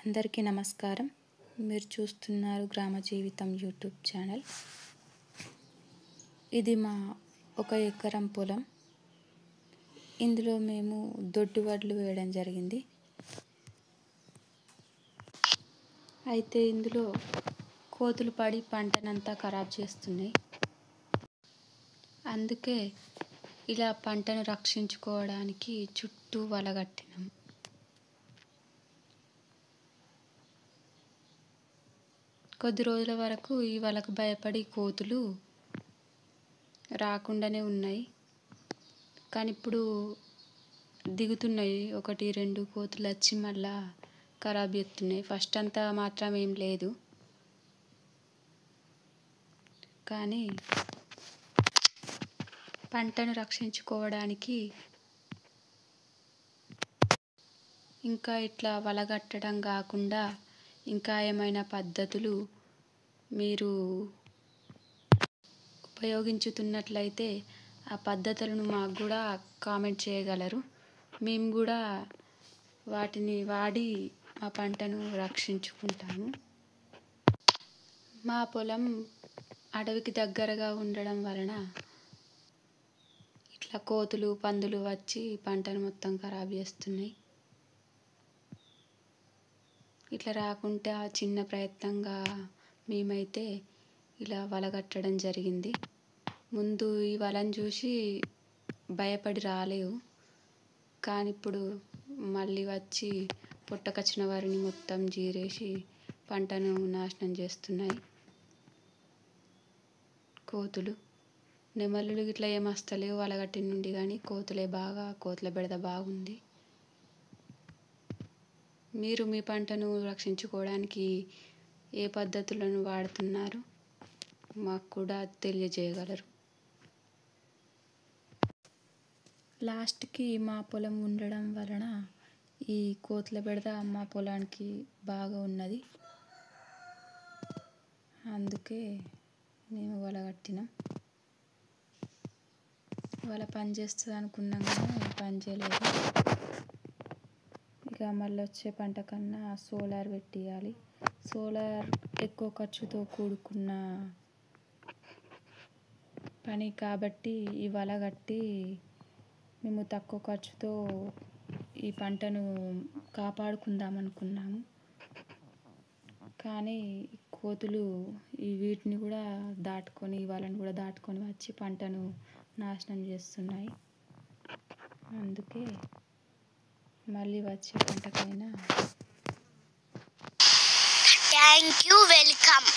అందరికీ నమస్కారం. మీరు చూస్తున్నారు గ్రామ జీవితం యూట్యూబ్ ఛానల్. ఇది మా 1 ఎకరం పొలం. ఇందులో మేము దొడ్డు వడ్లు వేయడం జరిగింది. అయితే ఇందులో కోతులు పడి పంటనంతా ఖరాబ్ చేస్తున్నాయి. అందుకే ఇలా పంటను రక్షించుకోవడానికి చుట్టూ వలగట్టినాం. కొద్ది రోజుల వరకు ఈ వలకు భయపడి కోతులు రాకుండానే ఉన్నాయి. కానీ ఇప్పుడు దిగుతున్నాయి. 1-2 కోతులు వచ్చి మళ్ళా ఖరాబ్ చేస్తున్నాయి. ఫస్ట్ అంతా మాత్రం ఏం లేదు, కానీ పంటను రక్షించుకోవడానికి ఇంకా ఇట్లా వలగట్టడం కాకుండా ఇంకా ఏమైనా పద్ధతులు మీరు ఉపయోగించుతున్నట్లయితే ఆ పద్ధతులను మాకు కూడా కామెంట్ చేయగలరు. మేము కూడా వాటిని వాడి మా పంటను రక్షించుకుంటాము. మా పొలం అడవికి దగ్గరగా ఉండడం వలన ఇట్లా కోతులు పందులు వచ్చి పంటను మొత్తం ఖరాబ్ చేస్తున్నాయి. ఇట్లా రాకుంటే ఆ చిన్న ప్రయత్నంగా మేమైతే ఇలా వలగట్టడం జరిగింది. ముందు ఈ వలను చూసి భయపడి రాలేవు, కానీ ఇప్పుడు మళ్ళీ వచ్చి పుట్టకచ్చిన వారిని మొత్తం జీరేసి పంటను నాశనం చేస్తున్నాయి. కోతులు నెమళ్ళు ఇట్లా ఏమస్తలేవు వలగట్టి నుండి, కానీ కోతుల బెడద బాగుంది. మీరు మీ పంటను రక్షించుకోవడానికి ఏ పద్ధతులను వాడుతున్నారు మాకు కూడా తెలియజేయగలరు. లాస్ట్కి మా పొలం ఉండడం వలన ఈ కోతుల బెడద మా పొలానికి బాగా ఉన్నది. అందుకే మేము వలగట్టినాం. వల పని చేస్తుంది అనుకున్నాం, కానీ పని చేయలేదు. ఇక మళ్ళీ వచ్చే పంట కన్నా సోలార్ పెట్టియాలి. సోలార్ ఎక్కువ ఖర్చుతో కూడుకున్న పని కాబట్టి ఈ వల కట్టి మేము తక్కువ ఖర్చుతో ఈ పంటను కాపాడుకుందాం అనుకున్నాము. కానీ కోతులు వీటిని కూడా దాటుకొని వాళ్ళని కూడా దాటుకొని వచ్చి పంటను నాశనం చేస్తున్నాయి. అందుకే మళ్ళీ వచ్చే పంటకైనా థ్యాంక్ యూ, వెల్కమ్.